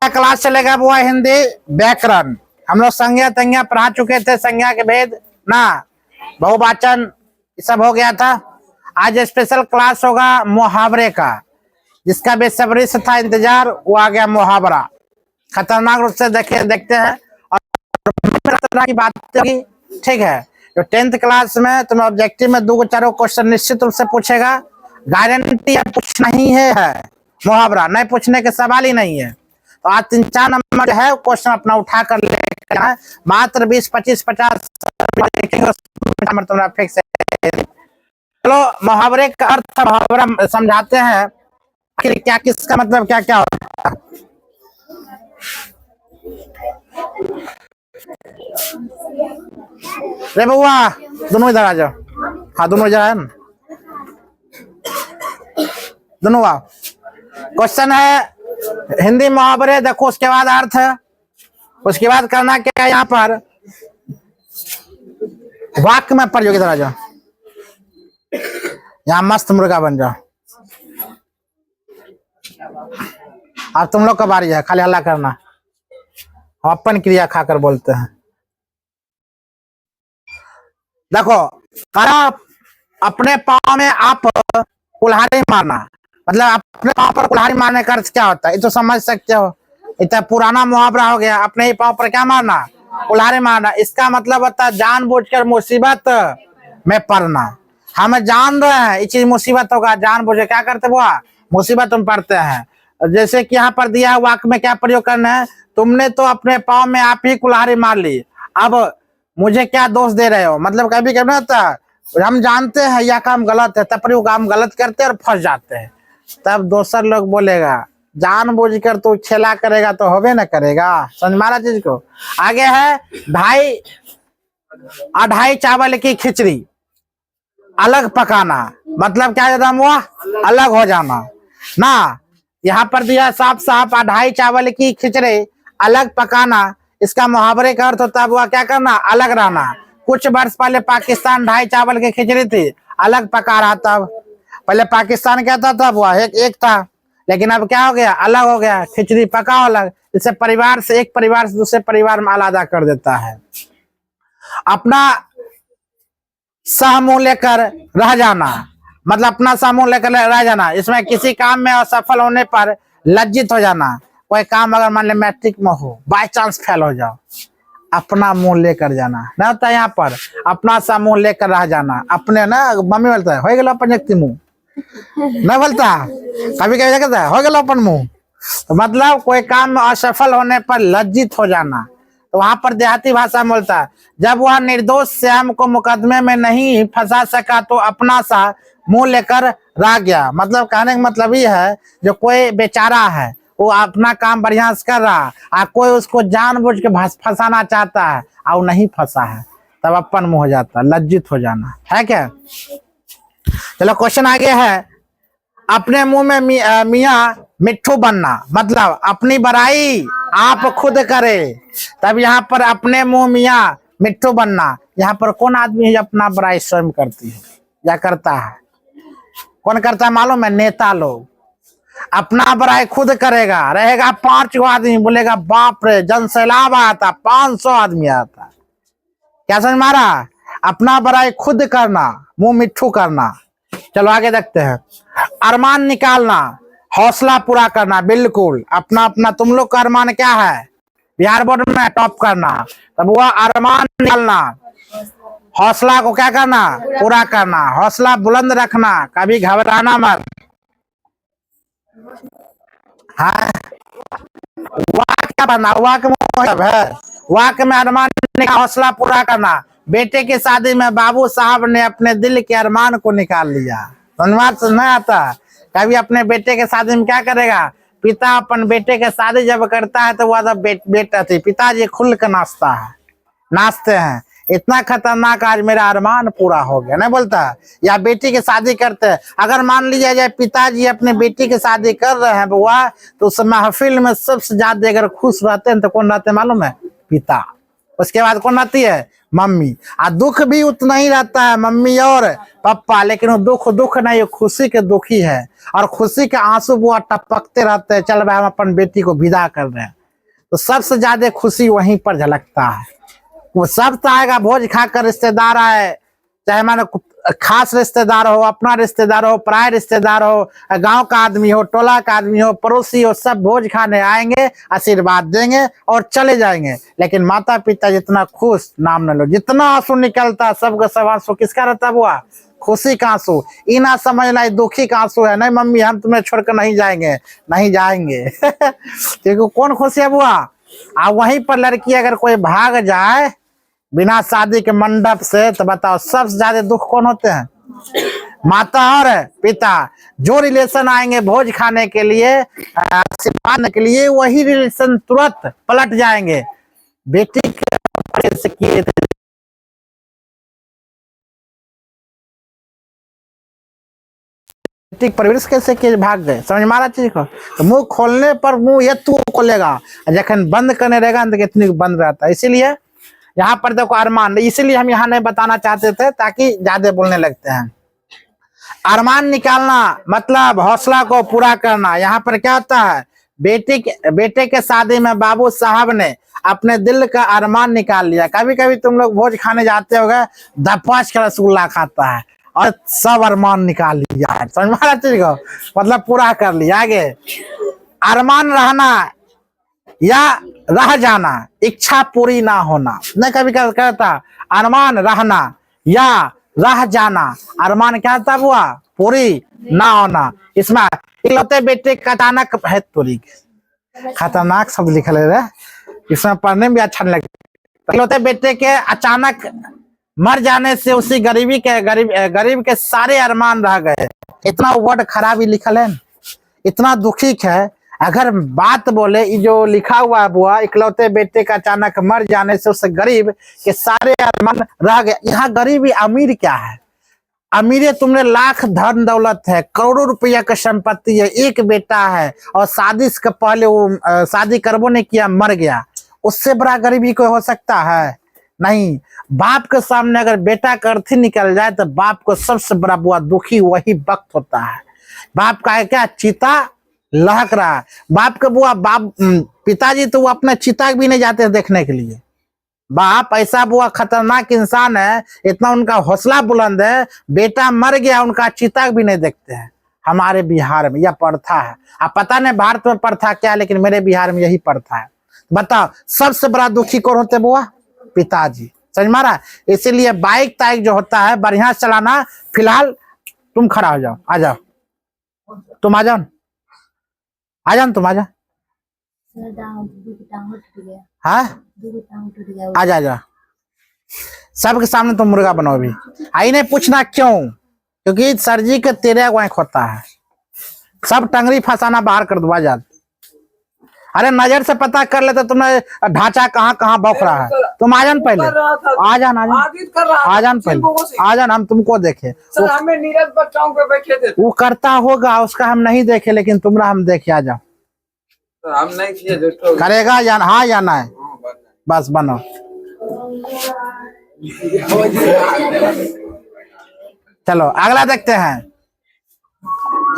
Class चलेगा वो हिंदी व्याकरण। हम लोग संज्ञा तंज्ञा पढ़ा चुके थे, संज्ञा के भेद ना, बहुवचन सब हो गया था। आज स्पेशल क्लास होगा मुहावरे का, जिसका बेसब्री से था इंतजार, वो आ गया मुहावरा। खतरनाक रूप से देखते हैं और की बात होगी, ठीक है। जो 10th क्लास में तुम्हें ऑब्जेक्टिव में 2-4 क्वेश्चन निश्चित रूप से पूछेगा, गारंटी पूछना ही है मुहावरा, नहीं पूछने के सवाल ही नहीं है। तो आज 3-4 नंबर है क्वेश्चन अपना उठा कर लेकर है, मात्र 20-25-50 फिक्स है। चलो मुहावरे का अर्थ मुहावरा समझाते हैं, आखिर क्या किसका मतलब क्या क्या होता है। रे बउआ दोनों इधर आ जाओ, हाँ दोनों इधर है ना, दोनों आओ। क्वेश्चन है हिंदी मुहावरे, देखो उसके बाद अर्थ है, उसके बाद करना क्या है, यहाँ पर वाक्य में प्रयोग, इधर आ जाओ, यहाँ मस्त मुर्गा बन जाओ। अब तुम लोग का बारी है, खाली हल्ला करना, हम अपन क्रिया खाकर बोलते हैं। देखो करा अपने पाँव में आप कुल्हाड़ी मारना, मतलब अपने पाँव पर कुल्हाड़ी मारने का अर्थ क्या होता है, ये तो समझ सकते हो, इतना पुराना मुहावरा हो गया। अपने ही पाँव पर क्या मारना, कुल्हाड़ी मारना। इसका मतलब होता है जानबूझकर मुसीबत में पड़ना। हम जान रहे हैं ये चीज मुसीबत होगा, जानबूझ क्या करते वो मुसीबत में पड़ते हैं। जैसे कि यहाँ पर दिया वाक्य में क्या प्रयोग करना है, तुमने तो अपने पाँव में आप ही कुल्हाड़ी मार ली, अब मुझे क्या दोष दे रहे हो। मतलब कभी कभी होता है हम जानते हैं यह काम गलत है, तब पर वो काम गलत करते हैं और फंस जाते हैं, तब दूसर लोग बोलेगा जानबूझकर तू खेला करेगा तो होबे न करेगा। समझ मारा चीज को। आगे है 2.5 चावल की खिचड़ी अलग पकाना, मतलब क्या होता है, अलग हो जाना ना। यहाँ पर दिया साफ साफ 2.5 चावल की खिचड़ी अलग पकाना, इसका मुहावरे का अर्थ होता है वो क्या करना, अलग रहना। कुछ वर्ष पहले पाकिस्तान 2.5 चावल की खिचड़ी थी, अलग पका रहा था। पहले पाकिस्तान क्या था वो एक था, लेकिन अब क्या हो गया, अलग हो गया, खिचड़ी पका अलग। इससे परिवार से, एक परिवार से दूसरे परिवार में अलग कर देता है। अपना समूह लेकर रह जाना, मतलब अपना समूह लेकर रह जाना, इसमें किसी काम में असफल होने पर लज्जित हो जाना। कोई काम अगर मान ले मैट्रिक में हो, बाय चांस फेल हो जाओ, अपना मुंह लेकर जाना ना होता है, यहाँ पर अपना सा मुंह लेकर रह जाना। अपने ना मम्मी बोलता है हो गया अपन व्यक्ति मुंह नहीं बोलता, कभी कभी कहता है हो गया अपन मुंह, तो मतलब कोई काम में असफल होने पर लज्जित हो जाना। तो वहां पर देहाती भाषा में बोलता है जब वह निर्दोष श्याम को मुकदमे में नहीं फंसा सका तो अपना सा मुंह लेकर रह गया। मतलब कहने का मतलब ये है जो कोई बेचारा है वो अपना काम बढ़िया से कर रहा है, कोई उसको जानबूझ के फंसाना चाहता है और नहीं फंसा है, तब अपन मुंह हो जाता है, लज्जित हो जाना है क्या। चलो क्वेश्चन आगे है, अपने मुंह में मियाँ मिट्ठू बनना, मतलब अपनी बड़ाई आप खुद करे, तब यहाँ पर अपने मुंह मियाँ मिट्ठू बनना। यहाँ पर कौन आदमी अपना बड़ाई स्वयं करती है या करता है, कौन करता है मालूम है, नेता लोग। अपना बड़ाई खुद करेगा, रहेगा 5 आदमी, बोलेगा बाप रे जन सैलाब आता, 500 आदमी आता। क्या समझ मारा, अपना बड़ाई खुद करना, मुंह मिट्ठू करना। चलो आगे देखते हैं, अरमान निकालना, हौसला पूरा करना। बिल्कुल अपना अपना तुम लोग का अरमान क्या है, बिहार बोर्ड में टॉप करना, तब वह अरमान निकालना, हौसला को क्या करना, पूरा करना, हौसला बुलंद रखना, कभी घबराना मत। हाँ वाक क्या बनना, वाक है, वाक में अरमान का हौसला पूरा करना। बेटे की शादी में बाबू साहब ने अपने दिल के अरमान को निकाल लिया। धन्यवाद नहीं आता, कभी अपने बेटे के शादी में क्या करेगा, पिता अपन बेटे के शादी जब करता है तो वह बेटा थी, पिताजी खुल कर नाचते हैं, इतना खतरनाक आज मेरा अरमान पूरा हो गया नहीं बोलता। या बेटी की शादी करते हैं, अगर मान लिया जाए पिताजी अपने बेटी की शादी कर रहे हैं बुआ, तो उस महफिल में सबसे ज्यादा अगर खुश रहते हैं तो कौन रहते हैं मालूम है, पिता। उसके बाद कौन आती है, मम्मी। और दुख भी उतना ही रहता है मम्मी और पापा, लेकिन वो दुख नहीं, खुशी के दुखी है। और खुशी के आंसू बुआ टपकते रहते हैं, चल भाई हम अपन बेटी को विदा कर रहे हैं। तो सबसे ज्यादा खुशी वहीं पर झलकता है। वो सब तो आएगा भोज खाकर, रिश्तेदार आए, चाहे मानो खास रिश्तेदार हो, अपना रिश्तेदार हो, पराये रिश्तेदार हो, गांव का आदमी हो, टोला का आदमी हो, पड़ोसी हो, सब भोज खाने आएंगे, आशीर्वाद देंगे और चले जाएंगे। लेकिन माता पिता जितना खुश नाम न लो, जितना आंसू निकलता सबका सब आंसू किसका रहता बुआ? खुशी का आंसू। ई ना समझना दुखी का आंसू है, नहीं मम्मी हम तुम्हें छोड़कर नहीं जाएंगे, नहीं जाएंगे। क्योंकि कौन खुशी है बुआ? और वहीं पर लड़की अगर कोई भाग जाए बिना शादी के मंडप से, तो बताओ सबसे ज्यादा दुख कौन होते हैं? माता और पिता। जो रिलेशन आएंगे भोज खाने के लिए, आशीर्वाद के लिए, वही रिलेशन तुरंत पलट जाएंगे। बेटी के किए थे परवरिश कैसे किए, भाग गए, समझ मारा चीज को। तो मुंह खोलने पर मुंह ये तू खोलेगा, जखन बंद करने रहेगा तो कितनी बंद रहता है। इसीलिए यहाँ पर देखो अरमान, इसीलिए हम यहाँ नहीं बताना चाहते थे ताकि ज्यादा बोलने लगते हैं। अरमान निकालना मतलब हौसला को पूरा करना। यहाँ पर क्या होता है, बेटे के शादी में बाबू साहब ने अपने दिल का अरमान निकाल लिया। कभी कभी तुम लोग भोज खाने जाते होगे, 10-5 का रसगुल्ला खाता है और सब अरमान निकाल लिया है, समझ में आ रहा चीज को, मतलब पूरा कर लिया। आगे अरमान रहना या रह जाना, इच्छा पूरी ना होना। नहीं कभी कभी कहता अरमान रहना या रह जाना, अरमान क्या था बुआ? पूरी ना होना। इसमें इकलौते बेटे का अचानक है, तोरी खतरनाक शब्द लिखल है, इसमें पढ़ने में भी अच्छा नहीं लगता। इकलौते बेटे के अचानक मर जाने से उसी गरीब के सारे अरमान रह गए। इतना वर्ड खराब ही लिखल है, इतना दुखी है। अगर बात बोले जो लिखा हुआ है बुआ, इकलौते बेटे का अचानक मर जाने से उस गरीब के सारे अरमान रह गए। यहाँ गरीबी अमीर क्या है? अमीर तुमने लाख धन दौलत है, करोड़ों रुपया का संपत्ति है, एक बेटा है और शादी से पहले वो शादी करबो नहीं किया, मर गया। उससे बड़ा गरीबी कोई हो सकता है? नहीं। बाप के सामने अगर बेटा का अर्थी निकल जाए तो बाप को सबसे बड़ा बुआ दुखी वही वक्त होता है। बाप का है क्या, चिता लहक रहा है। बाप के बुआ पिताजी तो वो अपने चिता भी नहीं जाते देखने के लिए। बाप ऐसा बुआ खतरनाक इंसान है, इतना उनका हौसला बुलंद है, बेटा मर गया उनका चिता भी नहीं देखते हैं। हमारे बिहार में यह प्रथा है। अब पता नहीं भारत में प्रथा क्या है, लेकिन मेरे बिहार में यही प्रथा है। बताओ सबसे बड़ा दुखी कौन होते बुआ? पिताजी, समझ मारा। इसीलिए बाइक ताइक जो होता है बढ़िया चलाना। फिलहाल तुम खड़ा हो जाओ, आ जाओ, तुम आ जाओ, आ जाओ, तुम आ जाओ। हाँ आ जा, सबके सामने तुम मुर्गा बनो। अभी आई नहीं पूछना क्यों, क्योंकि सर जी के 13 वैंक होता है, सब टंगरी फंसाना बाहर कर दो। आ जा, अरे नजर से पता कर लेते तुम्हें ढांचा कहाँ कहाँ बौख रहा है। तुम आ जान पहले, आ जान पहले, आ जान, हम तुमको देखे। हमें नीरज बच्चाओं पे बैठे थे, वो करता होगा, उसका हम नहीं देखे, लेकिन तुमरा हम देखे। आ जाओ, हम नहीं किए, करेगा या हाँ या ना है, बस बनो। चलो अगला देखते हैं।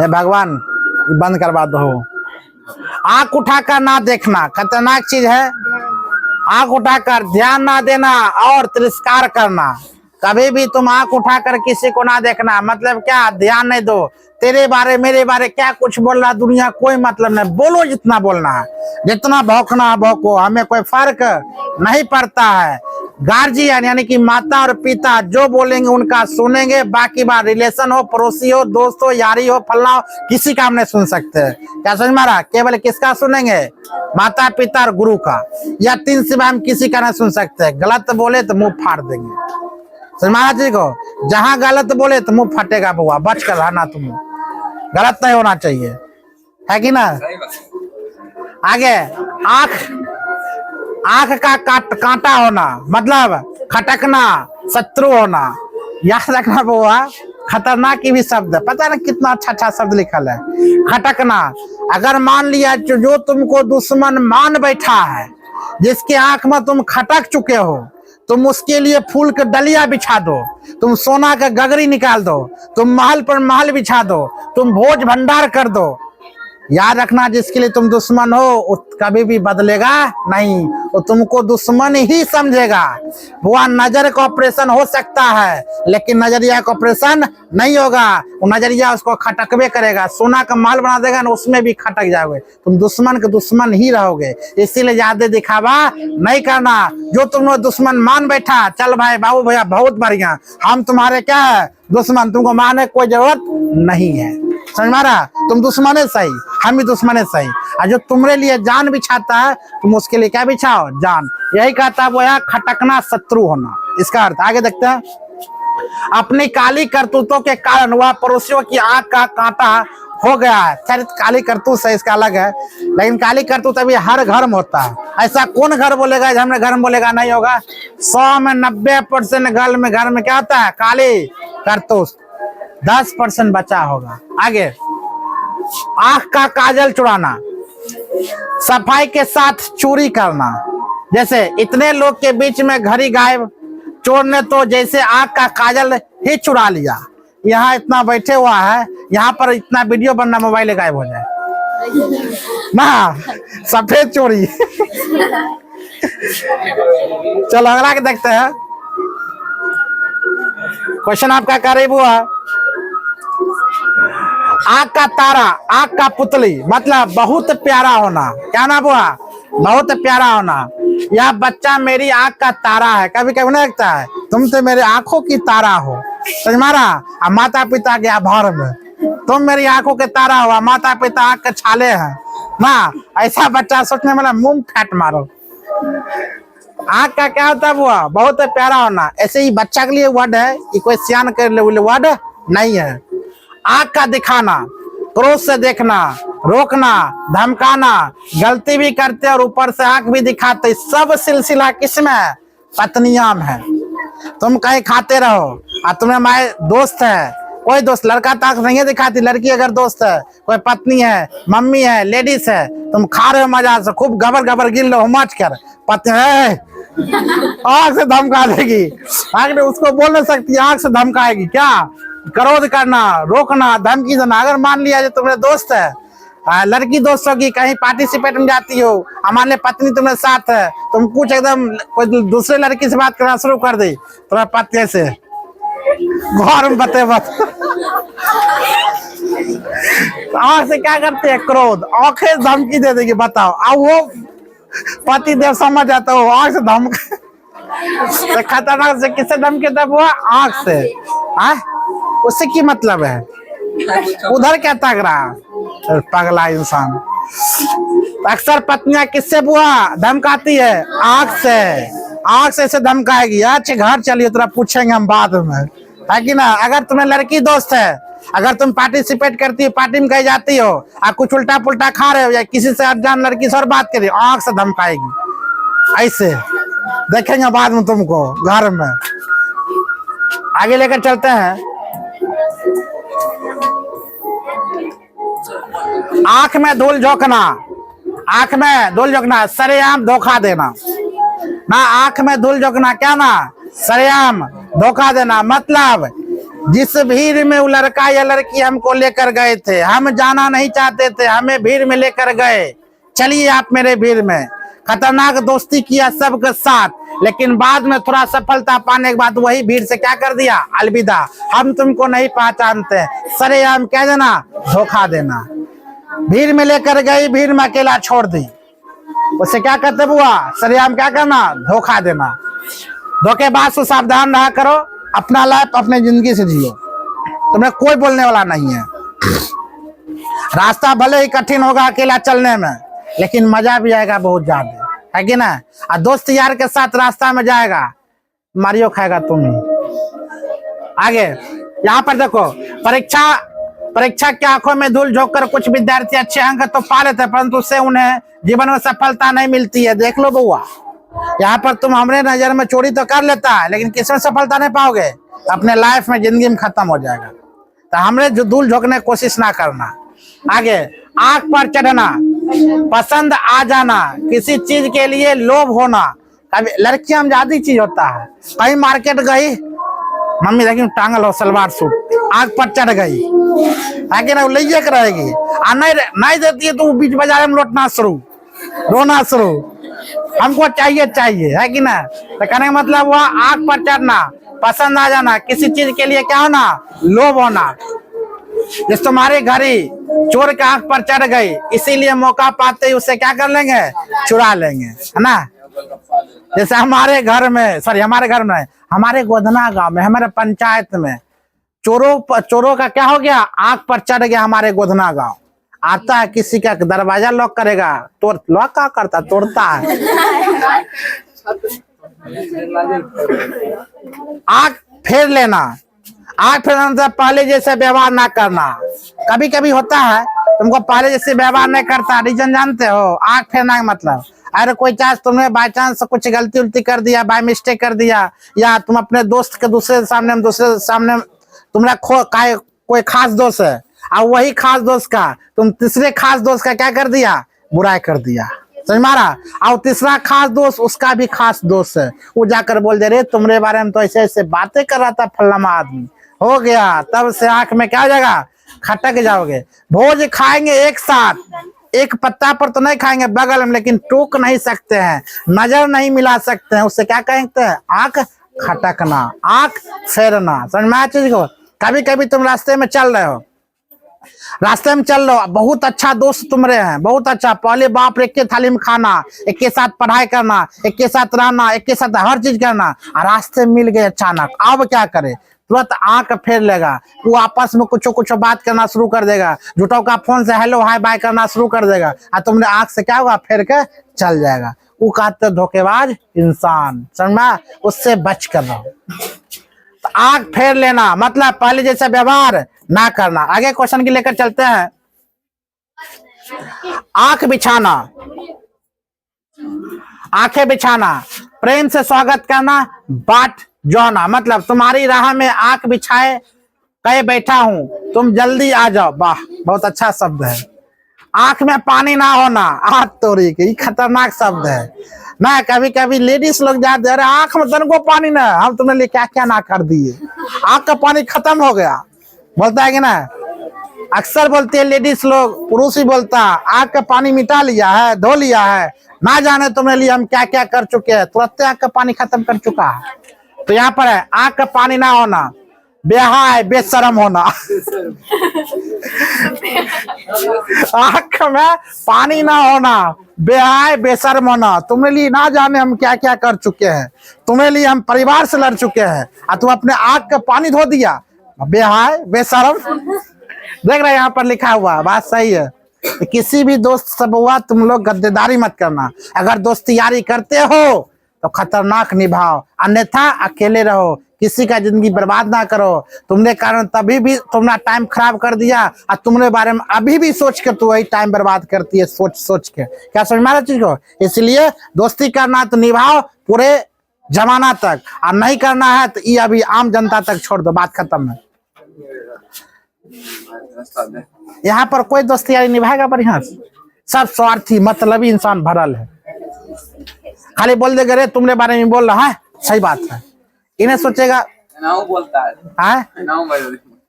हे भगवान बंद करवा दो। आंख उठाकर ना देखना खतरनाक चीज है। आंख उठाकर ध्यान ना देना और तिरस्कार करना। कभी भी तुम आंख उठाकर किसी को ना देखना, मतलब क्या, ध्यान नहीं दो। तेरे बारे मेरे बारे क्या कुछ बोल रहा दुनिया, कोई मतलब नहीं। बोलो जितना बोलना है, जितना भौंकना है भौंको, हमें कोई फर्क नहीं पड़ता है। गार्जियन यानी कि माता और पिता जो बोलेंगे उनका सुनेंगे। बाकी बात रिलेशन हो, पड़ोसी हो, दोस्त हो, यारी हो, फल्ला हो, किसी का हम नहीं सुन सकते। क्या समझ मारा? केवल किसका सुनेंगे? माता पिता और गुरु का। या 3 सिवा हम किसी का नहीं सुन सकते। गलत बोले तो मुंह फाड़ देंगे, समझ मारा जी को। जहां गलत बोले तो मुंह फटेगा बुआ, बच कर रहना। तुम गलत नहीं होना चाहिए, है कि ना। आगे आंख का कांटा होना, मतलब खटकना, शत्रु होना। याद रखना बुआ, खतरनाक की भी शब्द है। पता ना कितना अच्छा अच्छा शब्द लिखल है, खटकना। अगर मान लिया जो तुमको दुश्मन मान बैठा है, जिसके आंख में तुम खटक चुके हो, तुम उसके लिए फूल के डलिया बिछा दो, तुम सोना का गगरी निकाल दो, तुम महल पर महल बिछा दो, तुम भोज भंडार कर दो। याद रखना, जिसके लिए तुम दुश्मन हो वो कभी भी बदलेगा नहीं, वो तुमको दुश्मन ही समझेगा। वो नजर का ऑपरेशन हो सकता है लेकिन नजरिया का ऑपरेशन नहीं होगा। वो नजरिया उसको खटकवे करेगा, सोना का महल बना देगा ना, उसमें भी खटक जाओगे। तुम दुश्मन के दुश्मन ही रहोगे। इसीलिए ज्यादा दिखावा नहीं करना। जो तुम लोग दुश्मन मान बैठा, चल भाई बाबू भैया बहुत बढ़िया, हम तुम्हारे क्या है दुश्मन, तुमको मारने की कोई जरूरत नहीं है। समझ मारा? तुम दुश्मन है सही, हम भी दुश्मन है सही। और जो तुम्हारे लिए जान बिछाता है तुम उसके लिए क्या बिछाओ? जान। यही कहता है वो है खटकना, शत्रु होना। इसका अर्थ आगे देखते हैं। अपनी काली करतूतों के कारण वह पड़ोसियों की आंख का कांटा हो गया है। खैर काली करतूत से इसका अलग है, लेकिन काली करतूत अभी हर घर में होता है। ऐसा कौन घर बोलेगा हमने घर में बोलेगा नहीं होगा? 100 में 90% घर में क्या होता है? काली करतूत। 10% बचा होगा। आगे, आंख का काजल चुराना, सफाई के साथ चोरी करना। जैसे इतने लोग के बीच में घड़ी गायब, चोर ने तो जैसे आंख का काजल ही चुरा लिया। यहाँ इतना बैठे हुआ है, यहाँ पर इतना वीडियो बनना, मोबाइल गायब हो जाए ना, सफेद चोरी। चलो अगला के देखते हैं। क्वेश्चन आपका करीब हुआ। आंख का तारा, आंख का पुतली, मतलब बहुत प्यारा होना। क्या नाम हुआ? बहुत प्यारा होना। यह बच्चा मेरी आंख का तारा है। कभी कभी नहीं लगता है तुम तो मेरे आंखों की तारा हो। समझ मारा? माता पिता के आभार में तुम मेरी आंखों के तारा हो, माता पिता आंख के छाले हैं ना। ऐसा बच्चा सोचने वाला मुंह फैट मारो। आंख का क्या होता है? वो बहुत प्यारा होना। ऐसे ही बच्चा के लिए वर्ड है, ये कोई सियान के लिए वर्ड नहीं है। आंख का दिखाना, क्रोध से देखना, रोकना, धमकाना, गलती भी करते और ऊपर से आंख भी दिखाते, सब सिलसिला किसमें? पत्नियां में है। तुम कहीं खाते रहो और तुम्हें माए दोस्त है, कोई दोस्त लड़का तो आंख नहीं दिखाती, लड़की अगर दोस्त है, कोई पत्नी है, मम्मी है, लेडीज है, तुम खा रहे हो मजा से, खूब गबर गबर गिर लो मच कर, पत्नी है आंख से धमका देगी। आंख उसको बोल नहीं सकती, आंख से धमकाएगी। क्या? क्रोध करना, रोकना, धमकी देना। अगर मान लिया जो तुम्हारे दोस्त है, लड़की दोस्त होगी, कहीं पार्टिसिपेट में जाती हो, हमारे पत्नी तुम्हारे साथ है, तुम कुछ एकदम कोई दूसरे लड़की से बात करना शुरू कर दी तुम्हारे पत्नी से, घर में बते बत आंख से क्या करते हैं? क्रोध। आंखें धमकी दे देगी। बताओ, अब वो पति देव समझ जाता हो, आंख से धमक खतरनाक से किससे धमकी देता वो? आंख से। उससे की मतलब है? उधर क्या तक रहा पगला इंसान। अक्सर पत्नियां किससे बुआ धमकाती है? आंख से। आंख से इसे धमकाएगी, अच्छे घर चलिए तेरा पूछेंगे हम बाद में, है कि ना। अगर तुम्हें लड़की दोस्त है, अगर तुम पार्टिसिपेट करती हो, पार्टी में कहीं जाती हो, आप कुछ उल्टा पुल्टा खा रहे हो या किसी से अनजान लड़की से और बात करी, आंख से धमकाएगी। ऐसे देखेंगे बाद में तुमको घर में। आगे लेकर चलते हैं। आंख में धूल झोंकना, आंख में धूल झोंकना, सरेआम धोखा देना ना। आंख में धूल झोंकना क्या ना? सरेआम धोखा देना। मतलब जिस भीड़ में वो लड़का या लड़की हमको लेकर गए थे, हम जाना नहीं चाहते थे, हमें भीड़ में लेकर गए, चलिए आप मेरे भीड़ में। खतरनाक दोस्ती किया सबके साथ, लेकिन बाद में थोड़ा सफलता पाने के बाद वही भीड़ से क्या कर दिया? अलविदा, हम तुमको नहीं पहचानते। सरेआम कह देना, धोखा देना। भीड़ में लेकर गई, भीड़ में अकेला छोड़ दी, उससे क्या कहते बुआ? सरेआम क्या करना? धोखा देना। धोखेबाज से सावधान रहा करो। अपना लाइफ अपने जिंदगी से जियो, तुम्हें कोई बोलने वाला नहीं है। रास्ता भले ही कठिन होगा अकेला चलने में, लेकिन मजा भी आएगा बहुत ज्यादा, है कि ना। और दोस्त यार के साथ रास्ता में जाएगा, मारियो खाएगा तुम ही। आगे यहाँ पर देखो, परीक्षा की आंखों में धूल झोंककर कुछ विद्यार्थी अच्छे अंक तो पा लेते हैं, परंतु उससे उन्हें जीवन में सफलता नहीं मिलती है। देख लो बउआ, यहाँ पर तुम हमारे नजर में चोरी तो कर लेता है, लेकिन किसमें सफलता नहीं पाओगे? अपने लाइफ में, जिंदगी में खत्म हो जाएगा। तो हमने जो धूल झोंकने की कोशिश ना करना। आगे, आंख पर चढ़ना, पसंद आ जाना, किसी चीज के लिए लोभ होना, कभी लड़कियां में ज्यादा चीज होता है। कहीं मार्केट गई, मम्मी देखी टांगल हो सलवार सूट, आग पर चढ़ गई है कि ना, ले के रहेगी। और नहीं देती है तो वो बीच बाजार में लौटना शुरू, रोना शुरू, हमको चाहिए चाहिए, है कि ना। तो कहने का मतलब हुआ आग पर चढ़ना, पसंद आ जाना, किसी चीज के लिए क्या होना, लोभ होना। जिस तुम्हारे घर ही चोर के आंख पर चढ़ गई, इसीलिए मौका पाते ही उससे क्या कर लेंगे, चुरा लेंगे, है ना। जैसे हमारे घर में, हमारे गोधना गांव में, हमारे पंचायत में चोरों का क्या हो गया, आंख पर चढ़ गया हमारे गोधना गांव। आता है किसी का दरवाजा लॉक करेगा, तो लॉक क्या करता, तोड़ता है। आंख फेर लेना, आंख फेरने से पहले जैसे व्यवहार ना करना। कभी कभी होता है तुमको पहले जैसे व्यवहार नहीं करता, रीजन जानते हो। आंख फेरना का मतलब, अरे कोई चांस तुमने बाय चांस कुछ गलती उल्टी कर दिया, बाय मिस्टेक कर दिया, या तुम अपने दोस्त के दूसरे सामने तुम्हारा कोई खास दोस्त है, और वही खास दोस्त का तुम तीसरे खास दोस्त का क्या कर दिया, बुराई कर दिया, समझ मारा। और तीसरा खास दोस्त उसका भी खास दोस्त है, वो जाकर बोल दे रहे तुम्हारे बारे में तो ऐसे ऐसे बातें कर रहा था फलाना आदमी, हो गया। तब से आंख में क्या हो जाएगा, खटक जाओगे। भोज खाएंगे एक साथ, एक पत्ता पर तो नहीं खाएंगे बगल में, लेकिन टोक नहीं सकते हैं, नजर नहीं मिला सकते हैं, उससे क्या कहते हैं, आंख खटकना, आंख फेरना। समझ में आया चीज को। कभी कभी तुम रास्ते में चल रहे हो, बहुत अच्छा दोस्त तुम्हारे हैं, बहुत अच्छा, पहले बाप रे एक के थाली में खाना, एक के साथ पढ़ाई करना, एक के साथ रहना, एक के साथ हर चीज करना, और रास्ते मिल गए अचानक, अब क्या करे, तुरंत आंख फेर लेगा। वो आपस में कुछ बात करना शुरू कर देगा, झूठों का फोन से हेलो हाय बाय करना शुरू कर देगा, और तुमने आंख से क्या होगा, फेर के चल जाएगा। वो कहते धोखेबाज इंसान, समझा, उससे बच कर रहो। तो आंख फेर लेना मतलब पहले जैसा व्यवहार ना करना। आगे क्वेश्चन की लेकर चलते हैं। आंख बिछाना, आंखें बिछाना, प्रेम से स्वागत करना, बाट जोना, मतलब तुम्हारी राह में आंख बिछाए कहे बैठा हूं, तुम जल्दी आ जाओ। वाह, बहुत अच्छा शब्द है। आंख में पानी ना होना, आंख तोड़ी की खतरनाक शब्द है ना। कभी कभी लेडीज लोग जाते, अरे आंख में तनको पानी ना, हम तुमने लिए क्या क्या ना कर दिए, आंख का पानी खत्म हो गया, बोलता है कि ना। अक्सर बोलते हैं लेडीज लोग, पुरुष ही बोलता, आंख का पानी मिटा लिया है, धो लिया है, ना जाने तुम्हारे लिए हम क्या क्या कर चुके हैं, तुरंत आंख का पानी खत्म कर चुका है। तो यहाँ पर है आंख का पानी ना होना, बेहाय बेशरम होना। आंख में पानी ना होना, बेहाय बेशरम होना, तुम्हारे लिए ना जाने हम क्या क्या कर चुके हैं, तुम्हारे लिए हम परिवार से लड़ चुके हैं, और तुम अपने आंख का पानी धो दिया, बेहाय बेशरम। देख रहे यहाँ पर लिखा हुआ, बात सही है। किसी भी दोस्त सब हुआ, तुम लोग गद्देदारी मत करना। अगर दोस्ती यारी करते हो तो खतरनाक निभाओ, अन्यथा अकेले रहो, किसी का जिंदगी बर्बाद ना करो। तुमने कारण तभी भी तुमने टाइम खराब कर दिया, और तुमने बारे में अभी भी सोच कर तू वही टाइम बर्बाद करती है, सोच के। क्या समझ में आ रहा चीज को। इसलिए दोस्ती करना तो निभाओ पूरे जमाना तक, और नहीं करना है तो ये अभी आम जनता तक छोड़ दो, बात खत्म है। यहाँ पर कोई दोस्ती यारी निभाएगा बढ़िया से, सब स्वार्थी मतलबी इंसान भरल है। खाली बोल देगा रे तुमने बारे में बोल रहा है, सही बात है, इन्हें सोचेगा बोलता है,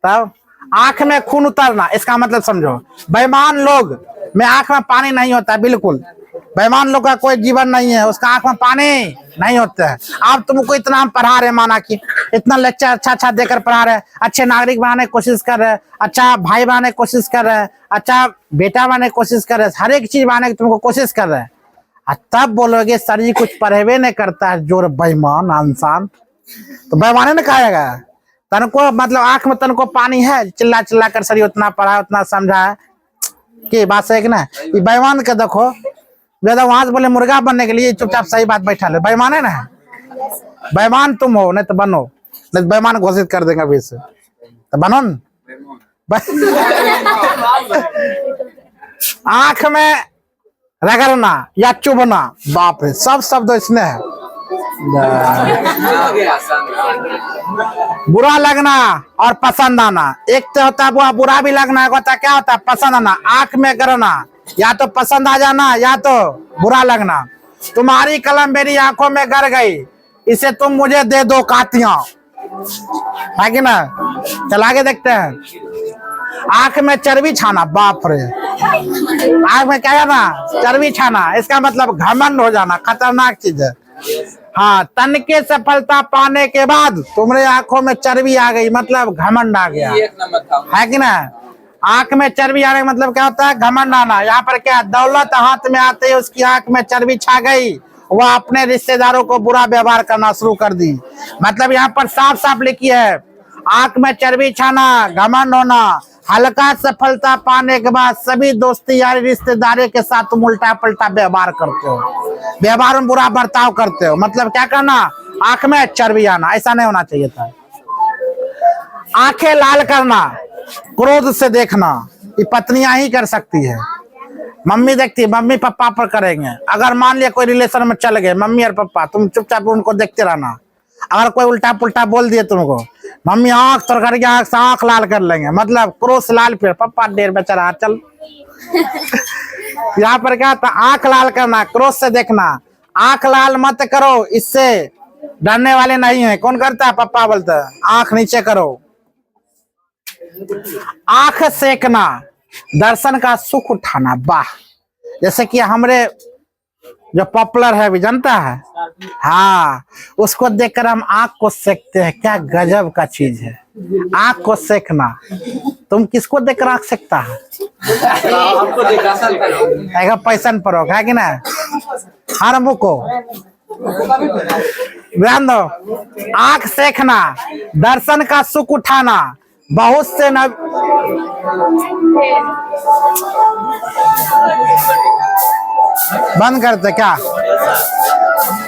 तब आंख में खून उतरना, इसका मतलब समझो, बेईमान लोग में आंख में पानी नहीं होता है, बिल्कुल बेईमान लोग का कोई जीवन नहीं है, उसका आंख में पानी नहीं होता है। अब तुमको इतना हम पढ़ा रहे, माना कि इतना लेक्चर अच्छा देकर पढ़ा रहे, अच्छे नागरिक बनाने की कोशिश कर रहे, अच्छा भाई बनाने की कोशिश कर रहे, अच्छा बेटा बनाने की कोशिश कर रहे, हर एक चीज बनाने की तुमको कोशिश कर रहे हैं, तब बोलोगे सर जी कुछ पढ़ेबे नहीं करता है, जोर बेईमान इंसान, तो बेईमाने ने कहेगा। तनको मतलब आंख में तनको पानी है, चिल्ला चिल्ला कर सर उतना पढ़ा उतना समझा है, की बात सही है कि ना। ये बेईमान के देखो, ज्यादा वहां से बोले मुर्गा बनने के लिए चुपचाप सही बात बैठा ले, बेईमान है ना, बेईमान तुम हो, नहीं तो बनो, नहीं तो बेईमान घोषित कर देंगे अभी से, तो बनो न। आंख में रगड़ना या चुभना, बाप रे, सब शब्द इसमें है। बुरा लगना और पसंद आना, एक तो होता है बुरा भी लगना, एक होता है क्या होता है पसंद आना। आंख में करना, या तो पसंद आ जाना या तो बुरा लगना। तुम्हारी कलम मेरी आंखों में गड़ गई, इसे तुम मुझे दे दो कातियां, है कि ना। चल आगे देखते हैं। आंख में चर्बी छाना, बाप रे, आंख में क्या जाना, चर्बी छाना, इसका मतलब घमंड हो जाना, खतरनाक चीज है। हाँ, तन के सफलता पाने के बाद तुम्हारे आंखों में चर्बी आ गई, मतलब घमंड आ गया, ये एक नंबर था। है कि ना। आंख में चर्बी आने का मतलब क्या होता है, घमंड आना। यहाँ पर क्या, दौलत हाथ में आते ही उसकी आंख में चर्बी छा गई, वह अपने रिश्तेदारों को बुरा व्यवहार करना शुरू कर दी। मतलब यहाँ पर साफ साफ लिखी है, आंख में चर्बी छाना, घमंड होना, हल्का सफलता पाने के बाद सभी दोस्ती यारी रिश्तेदारी के साथ तुम उल्टा पलटा व्यवहार करते हो, व्यवहार में बुरा बर्ताव करते हो। मतलब क्या करना, आंख में चर्बी आना, ऐसा नहीं होना चाहिए था। आंखें लाल करना, क्रोध से देखना, ये पत्नियां ही कर सकती है। मम्मी देखती है, मम्मी पापा पर करेंगे। अगर मान लिया कोई रिलेशन में चल गए मम्मी और पापा, तुम चुपचाप उनको देखते रहना। अगर कोई उल्टा पुल्टा बोल दिए तुमको, मम्मी आंख तर करके आंख से आंख लाल कर लेंगे, मतलब क्रोध लाल, फिर पापा देर बेचारा चल। यहाँ पर क्या था, आंख लाल करना, क्रोध से देखना। आंख लाल मत करो, इससे डरने वाले नहीं है। कौन करता है, पापा बोलता है आंख नीचे करो। आंख सेकना, दर्शन का सुख उठाना, वाह। जैसे कि हमरे जो पॉपुलर है भी जानता है, हाँ, उसको देखकर हम आंख को सेकते हैं, क्या गजब का चीज है आंख को सेकना। तुम किसको देखकर आंख सेकता है, हमको देखा सर पैसन पर होगा, है कि ना। हर मुंह को ध्यान दो। आंख सेकना, दर्शन का सुख उठाना, बहुत से न बंद करते क्या,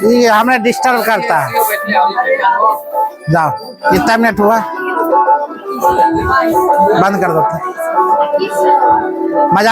ये हमें डिस्टर्ब करता है। जाओ, कितना मिनट हुआ, बंद कर देते। मजा